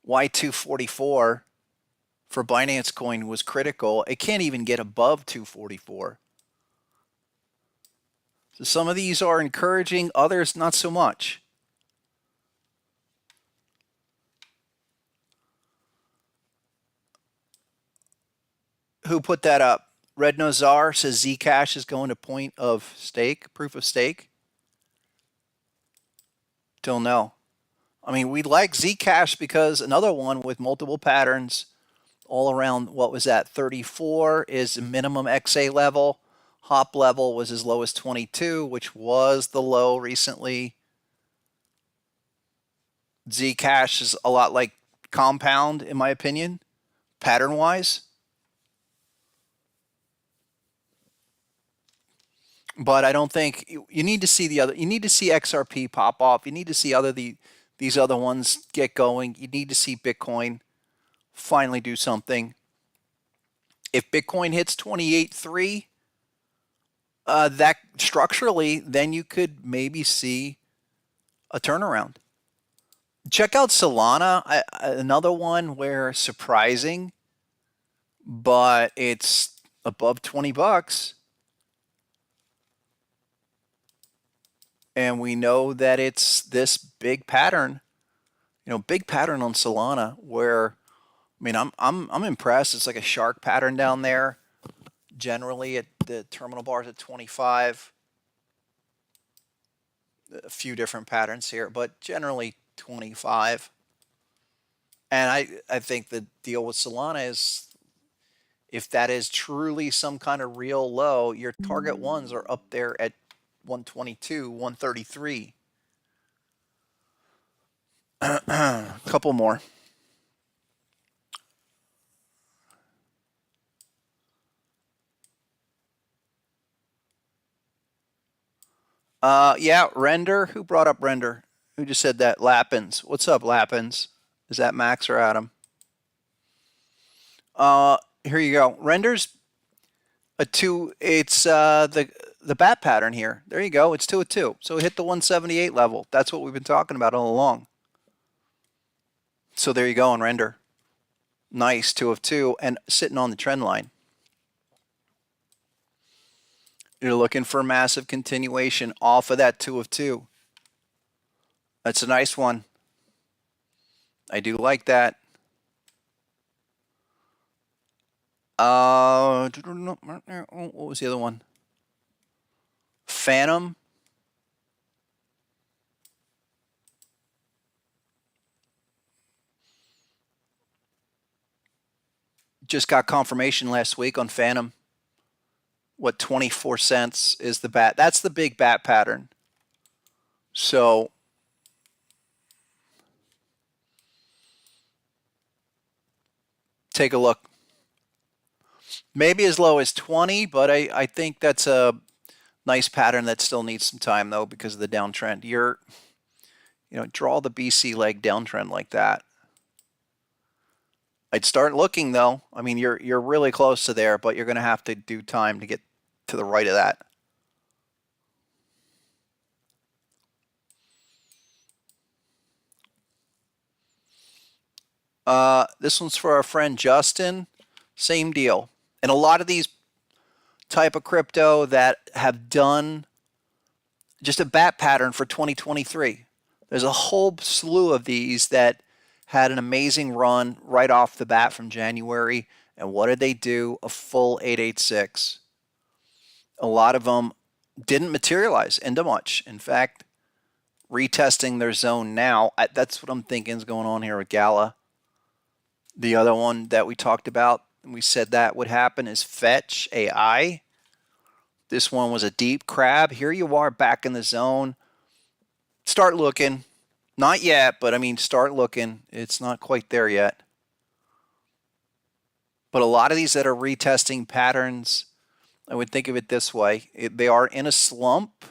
why 244 for Binance Coin was critical. It can't even get above 244. So some of these are encouraging, others not so much. Who put that up? Red Nazar says Zcash is going to proof of stake. Don't know. I mean, we like Zcash because another one with multiple patterns all around, what was that, 34 is minimum XA level. Hop level was as low as 22, which was the low recently. Zcash is a lot like Compound, in my opinion, pattern-wise. But I don't think you need to see you need to see XRP pop off. You need to see these other ones get going. You need to see Bitcoin finally do something. If Bitcoin hits 28.3, that structurally, then you could maybe see a turnaround. Check out Solana, another one where surprising, but it's above 20 bucks. And we know that it's this big pattern, big pattern on Solana where, I mean, I'm impressed. It's like a shark pattern down there. Generally, at the terminal bars at 25. A few different patterns here, but generally 25. And I think the deal with Solana is, if that is truly some kind of real low, your target ones are up there at 122, 133. A couple more. Yeah, Render. Who brought up Render? Who just said that? Lappins. What's up, Lappins? Is that Max or Adam? Here you go. Render's a two. It's the bat pattern here. There you go. It's 2 of 2. So it hit the 178 level. That's what we've been talking about all along. So there you go on Render. Nice, 2 of 2, and sitting on the trend line. You're looking for a massive continuation off of that 2 of 2. That's a nice one. I do like that. What was the other one? Phantom. Just got confirmation last week on Phantom. What, 24 cents is the bat? That's the big bat pattern. So take a look. Maybe as low as 20, but I think that's a nice pattern that still needs some time though because of the downtrend. Draw the BC leg downtrend like that. I'd start looking though. I mean, you're really close to there, but you're going to have to do time to get to the right of that. This one's for our friend Justin. Same deal. And a lot of these type of crypto that have done just a bat pattern for 2023. There's a whole slew of these that had an amazing run right off the bat from January. And what did they do? A full 886. A lot of them didn't materialize into much. In fact, retesting their zone now. That's what I'm thinking is going on here with Gala. The other one that we talked about, and we said that would happen, is Fetch AI. This one was a deep crab. Here you are back in the zone. Start looking. Not yet, but I mean, start looking. It's not quite there yet. But a lot of these that are retesting patterns, I would think of it this way. They are in a slump,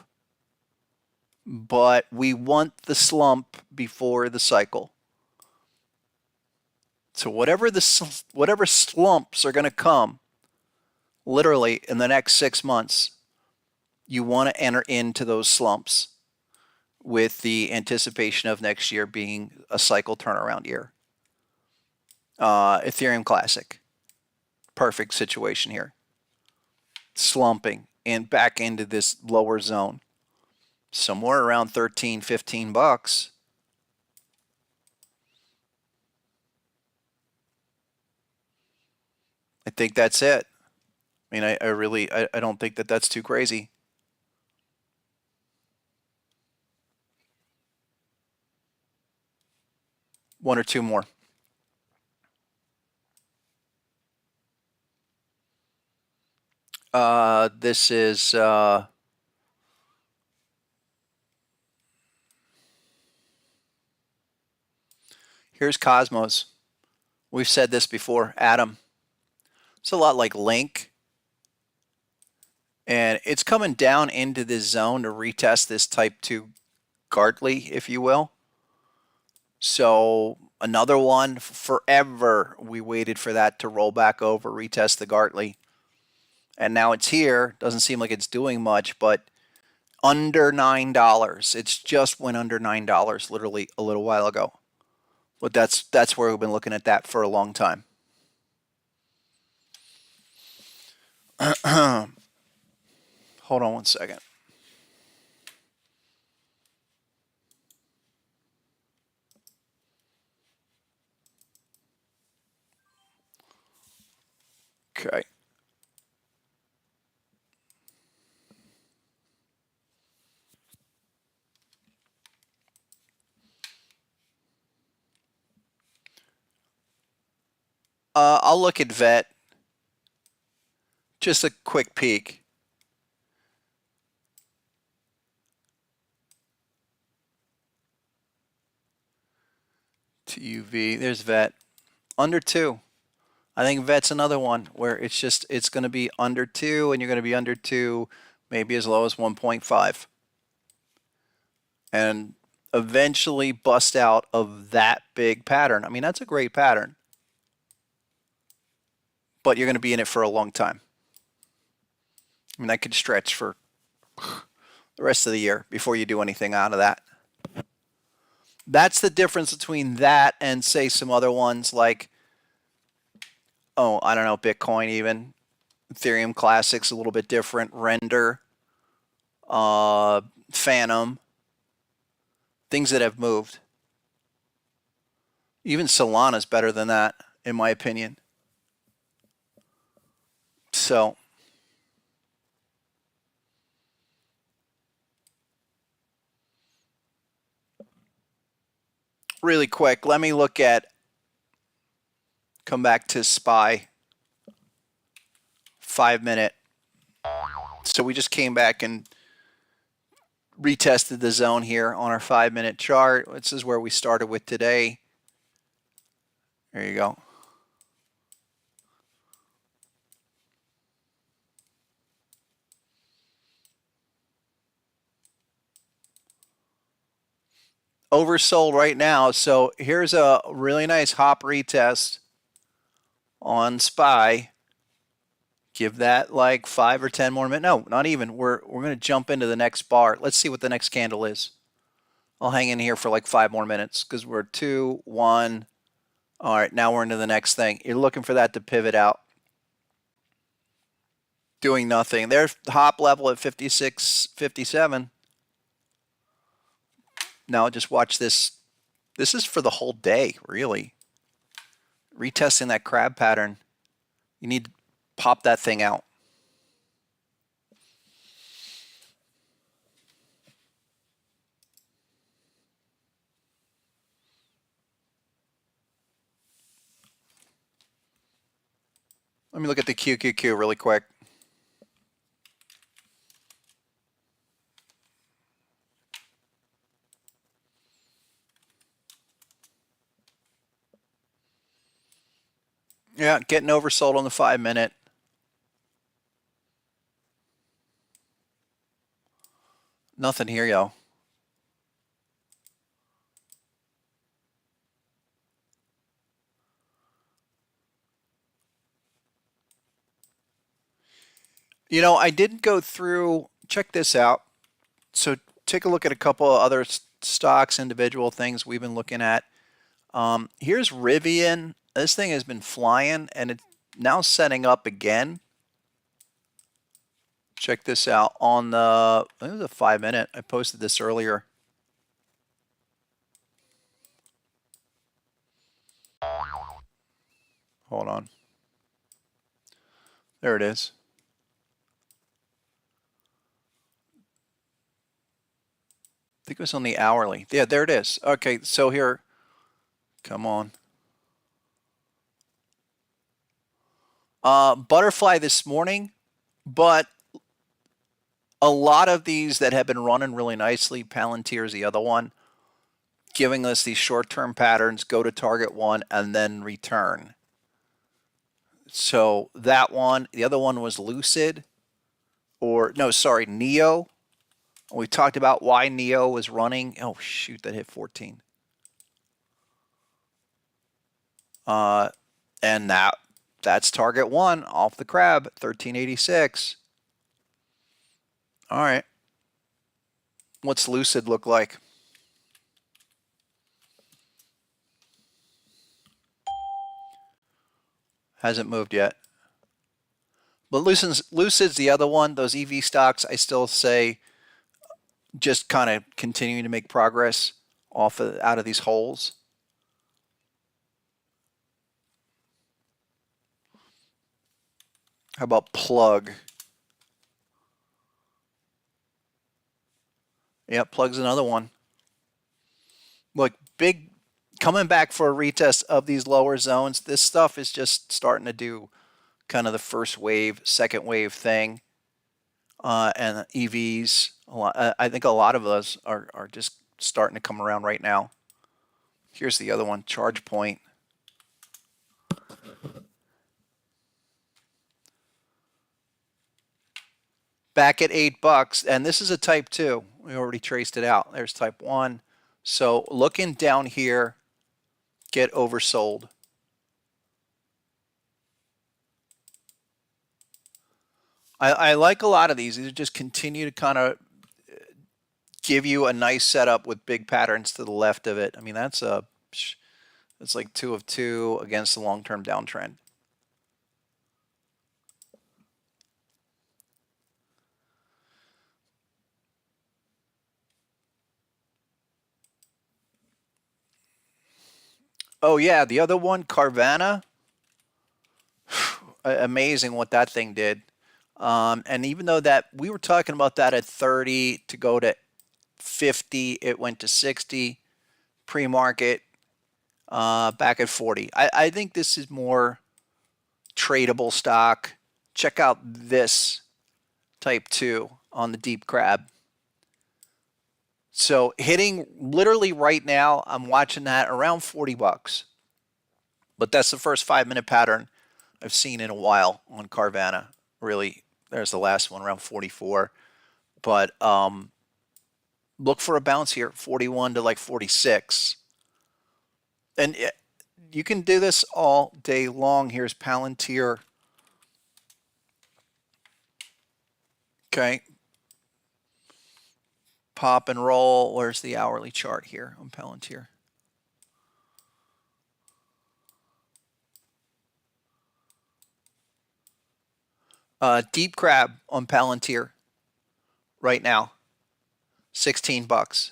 but we want the slump before the cycle. So whatever slumps are going to come, literally in the next 6 months, you want to enter into those slumps with the anticipation of next year being a cycle turnaround year. Ethereum Classic, perfect situation here. Slumping and back into this lower zone, somewhere around 13, 15 bucks. I think that's it. I mean, I don't think that that's too crazy. One or two more. This is here's Cosmos. We've said this before, Atom. It's a lot like Link. And it's coming down into this zone to retest this type 2 Gartley, if you will. So another one, forever we waited for that to roll back over, retest the Gartley. And now it's here. Doesn't seem like it's doing much, but under $9. It's just went under $9 literally a little while ago. But that's where we've been looking at that for a long time. Hold on one second. Okay. I'll look at VET. Just a quick peek. TUV, there's VET. Under 2. I think VET's another one where it's going to be under 2 and you're going to be under 2, maybe as low as 1.5. and eventually bust out of that big pattern. I mean, that's a great pattern, but you're going to be in it for a long time. I mean, that could stretch for the rest of the year before you do anything out of that. That's the difference between that and, say, some other ones like, oh, I don't know, Bitcoin even. Ethereum Classic's a little bit different. Render, Phantom, things that have moved. Even Solana's better than that, in my opinion. So, really quick, let me look at, come back to SPY, 5 minute. So we just came back and retested the zone here on our 5 minute chart. This is where we started with today. There you go. Oversold right now. So here's a really nice hop retest on SPY. Give that like 5 or 10 more minutes. No, not even. We're going to jump into the next bar. Let's see what the next candle is. I'll hang in here for like 5 more minutes because we're 2, 1. All right, now we're into the next thing. You're looking for that to pivot out. Doing nothing. There's the hop level at 56, 57. Now just watch this. This is for the whole day, really. Retesting that crab pattern. You need to pop that thing out. Let me look at the QQQ really quick. Yeah, getting oversold on the 5 minute. Nothing here, yo. You know, I didn't go through, check this out. So take a look at a couple of other stocks, individual things we've been looking at. Here's Rivian. This thing has been flying and it's now setting up again. Check this out on the, it was a 5 minute. I posted this earlier. Hold on. There it is. I think it was on the hourly. Yeah, there it is. Okay, so here, come on. Butterfly this morning, but a lot of these that have been running really nicely, Palantir is the other one, giving us these short-term patterns, go to target one, and then return. So that one, the other one was Lucid, or no, sorry, Neo. We talked about why Neo was running. Oh, shoot, that hit 14. And that's target one off the crab, 1386. All right. What's Lucid look like? Hasn't moved yet. But Lucid's the other one. Those EV stocks, I still say, just kind of continuing to make progress out of these holes. How about Plug? Yeah, Plug's another one. Look, big coming back for a retest of these lower zones. This stuff is just starting to do kind of the first wave, second wave thing. And EVs, I think a lot of those are just starting to come around right now. Here's the other one, ChargePoint. back at $8, and this is a type 2. We already traced it out. There's type 1. So looking down here, get oversold. I like a lot of these. These just continue to kind of give you a nice setup with big patterns to the left of it. I mean, that's like 2 of 2 against the long-term downtrend. Oh yeah, the other one, Carvana. Amazing what that thing did. And even though that we were talking about that at 30 to go to 50, it went to 60 pre-market, back at 40. I think this is more tradable stock. Check out this type 2 on the deep crab. So hitting literally right now, I'm watching that around $40. But that's the first 5-minute pattern I've seen in a while on Carvana. Really, there's the last one around 44. But look for a bounce here, 41 to like 46. And you can do this all day long. Here's Palantir. Okay. Pop and roll. Where's the hourly chart here on Palantir? Deep crab on Palantir right now, $16.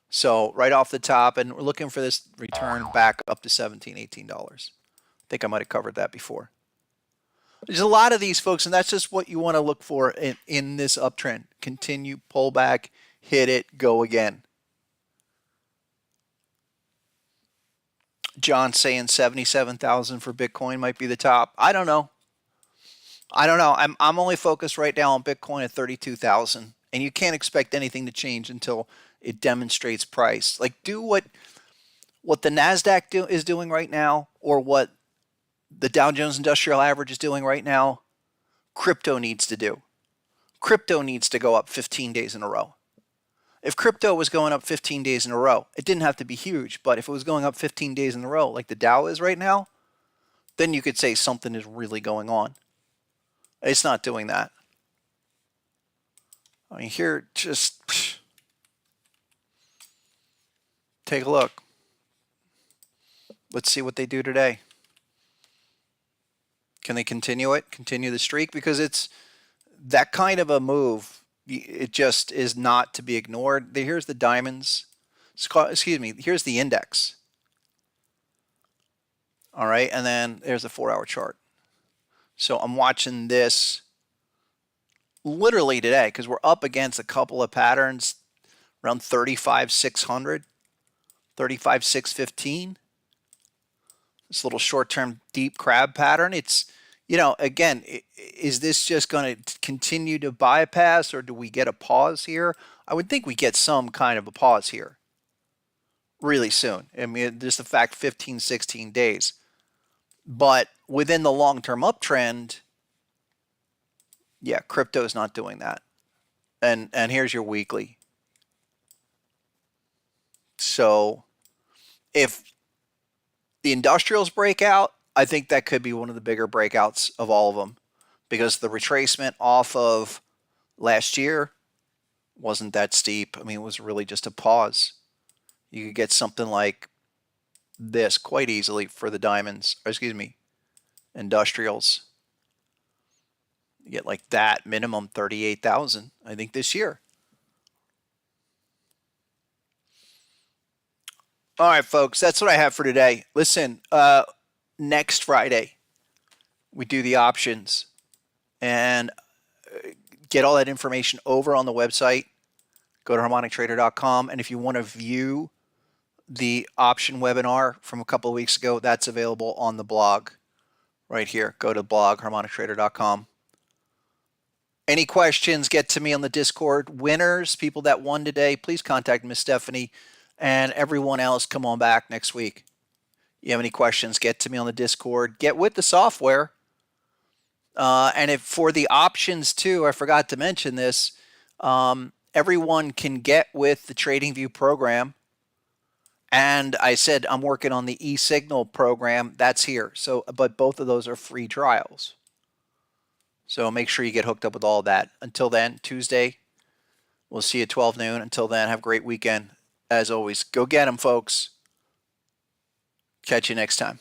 So right off the top, and we're looking for this return back up to $17, $18. I think I might have covered that before. There's a lot of these, folks, and that's just what you want to look for in this uptrend. Continue, pull back, hit it, go again. John saying 77,000 for Bitcoin might be the top. I don't know. I'm only focused right now on Bitcoin at 32,000, and you can't expect anything to change until it demonstrates price. Like, do what the Nasdaq is doing right now, or what the Dow Jones Industrial Average is doing right now. Crypto needs to do. Crypto needs to go up 15 days in a row. If crypto was going up 15 days in a row, it didn't have to be huge, but if it was going up 15 days in a row, like the Dow is right now, then you could say something is really going on. It's not doing that. I mean, here, just take a look. Let's see what they do today. Can they continue it? Continue the streak? Because it's that kind of a move. It just is not to be ignored. Here's the diamonds. Excuse me. Here's the index. All right. And then there's the 4-hour chart. So I'm watching this literally today because we're up against a couple of patterns around 35,600, 35,615. This little short-term deep crab pattern. It's, again, is this just going to continue to bypass, or do we get a pause here? I would think we get some kind of a pause here really soon. I mean, just the fact 15, 16 days. But within the long-term uptrend, yeah, crypto is not doing that. And here's your weekly. So if the industrials break out, I think that could be one of the bigger breakouts of all of them, because the retracement off of last year wasn't that steep. I mean, it was really just a pause. You could get something like this quite easily for the diamonds, or excuse me, industrials. You get like that minimum 38,000, I think, this year. All right, folks, that's what I have for today. Listen, next Friday, we do the options, and get all that information over on the website. Go to harmonictrader.com, and if you want to view the option webinar from a couple of weeks ago, that's available on the blog right here. Go to blog, harmonictrader.com. Any questions, get to me on the Discord. Winners, people that won today, please contact Miss Stephanie, and everyone else, come on back next week. You have any questions, get to me on the Discord. Get with the software. And if for the options too, I forgot to mention this, everyone can get with the TradingView program. And I said I'm working on the eSignal program. That's here. So, but both of those are free trials. So make sure you get hooked up with all that. Until then, Tuesday, we'll see you at 12 noon. Until then, have a great weekend. As always, go get them, folks. Catch you next time.